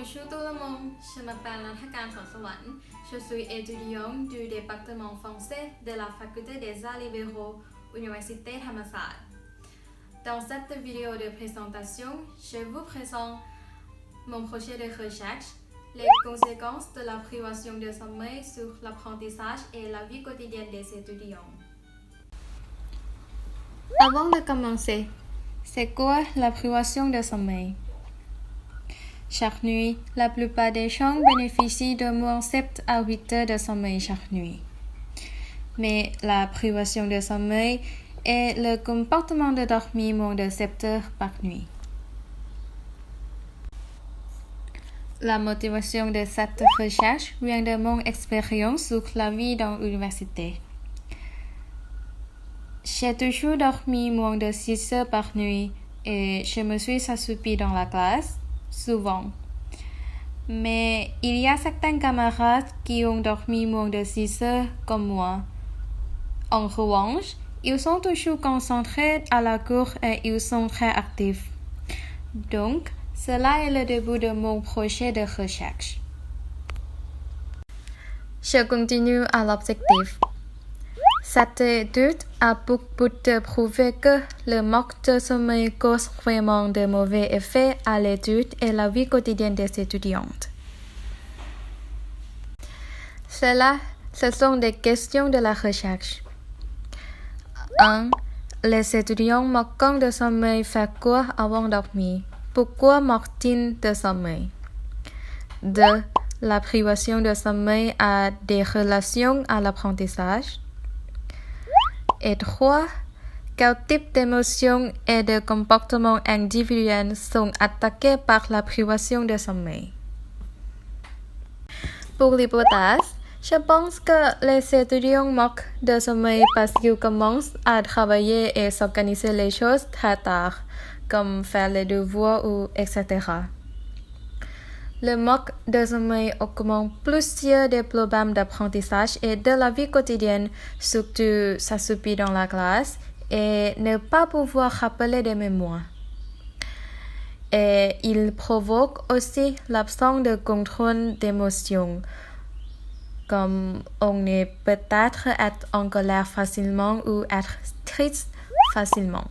Bonjour tout le monde, je m'appelle Nathakan Sanswan. Je suis étudiante du département français de la faculté des arts libéraux, Université Thammasat. Dans cette vidéo de présentation, je vous présente mon projet de recherche, les conséquences de la privation de sommeil sur l'apprentissage et la vie quotidienne des étudiants. Avant de commencer, c'est quoi la privation de sommeil? Chaque nuit, la plupart des gens bénéficient d'au moins 7 à 8 heures de sommeil chaque nuit. Mais la privation de sommeil est le comportement de dormir moins de 7 heures par nuit. La motivation de cette recherche vient de mon expérience sur la vie dans l'université. J'ai toujours dormi moins de 6 heures par nuit et je me suis assoupie dans la classe, souvent. Mais il y a certains camarades qui ont dormi moins de 6 heures comme moi. En revanche, ils sont toujours concentrés à la cour et ils sont très actifs. Donc, cela est le début de mon projet de recherche. Je continue à l'objectif. Cette étude a pour but de prouver que le manque de sommeil cause vraiment de mauvais effets à l'étude et la vie quotidienne des étudiantes. Ce sont des questions de la recherche. 1. Les étudiants manquant de sommeil font quoi avant de dormir? Pourquoi manquent-ils de sommeil? 2. La privation de sommeil a des relations à l'apprentissage. Et 3. Quel type d'émotions et de comportements individuels sont attaqués par la privation de sommeil? Pour l'hypothèse, je pense que les étudiants manquent de sommeil parce qu'ils commencent à travailler et s'organiser les choses très tard, comme faire les devoirs ou etc. Le manque de sommeil augmente plusieurs des problèmes d'apprentissage et de la vie quotidienne, surtout s'assoupir dans la classe et ne pas pouvoir rappeler des mémoires. Et il provoque aussi l'absence de contrôle d'émotions, comme on est peut-être être en colère facilement ou être triste facilement.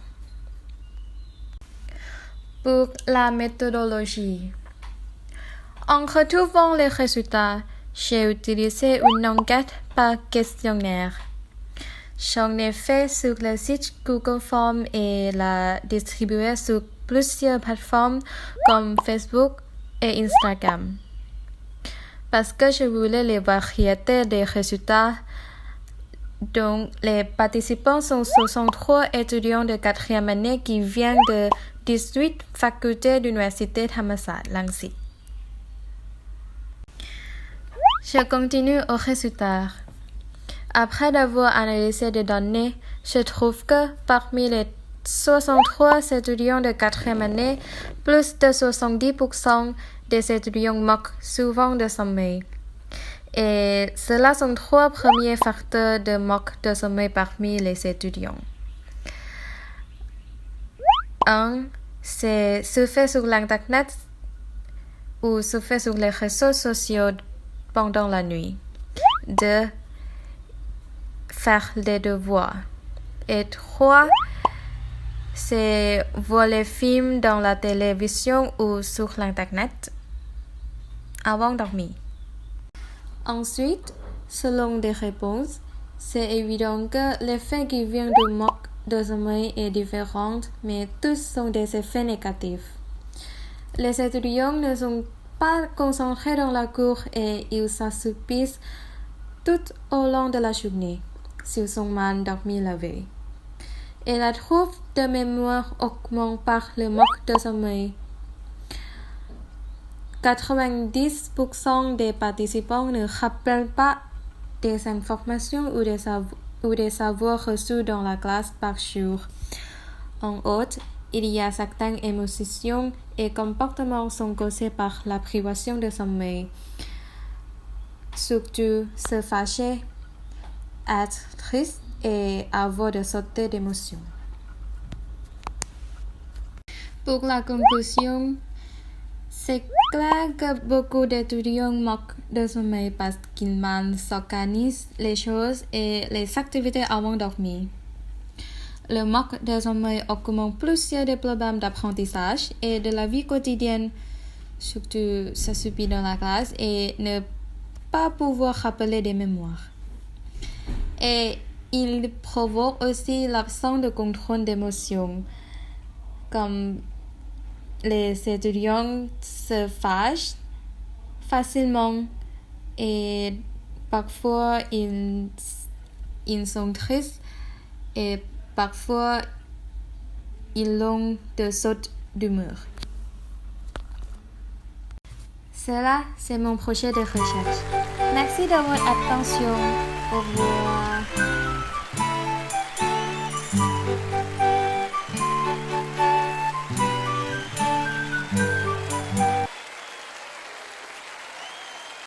Pour la méthodologie, en retrouvant les résultats, j'ai utilisé une enquête par questionnaire. J'en ai fait sur le site Google Forms et la distribué sur plusieurs plateformes comme Facebook et Instagram. Parce que je voulais les variétés des résultats, donc les participants sont 63 étudiants de 4e année qui viennent de 18 facultés de l'Université Thammasat, Langsit. Je continue aux résultats. Après avoir analysé des données, je trouve que parmi les 63 étudiants de 4e année, plus de 70% des étudiants manquent souvent de sommeil. Et cela sont 3 premiers facteurs de manque de sommeil parmi les étudiants. 1. C'est surfer sur l'Internet ou surfer sur les réseaux sociaux pendant la nuit. 2. Faire des devoirs. Et 3. C'est voir les films dans la télévision ou sur l'Internet avant de dormir. Ensuite, selon des réponses, c'est évident que l'effet qui vient du manque de sommeil est différent, mais tous sont des effets négatifs. Les étudiants ne sont pas concentrés dans la cour et ils s'assoupissent tout au long de la journée, s'ils sont mal dormis la veille. Et la trouble de mémoire augmente par le manque de sommeil. 90% des participants ne rappellent pas des informations ou des savoirs reçus dans la classe par jour. En outre, il y a certaines émotions et comportements sont causés par la privation de sommeil. Surtout se fâcher, être triste et avoir des sautes d'émotions. Pour la conclusion, C'est clair que beaucoup d'étudiants manquent de sommeil parce qu'ils mal s'organisent les choses et les activités avant de dormir. Le manque de sommeil augmente plusieurs des problèmes d'apprentissage et de la vie quotidienne, surtout ça subit dans la classe et ne pas pouvoir rappeler des mémoires. Et il provoque aussi l'absence de contrôle d'émotions, comme les étudiants se fâchent facilement et parfois ils sont tristes et parfois ils ont des sautes d'humeur. Cela, c'est mon projet de recherche. Merci de votre attention. Au revoir.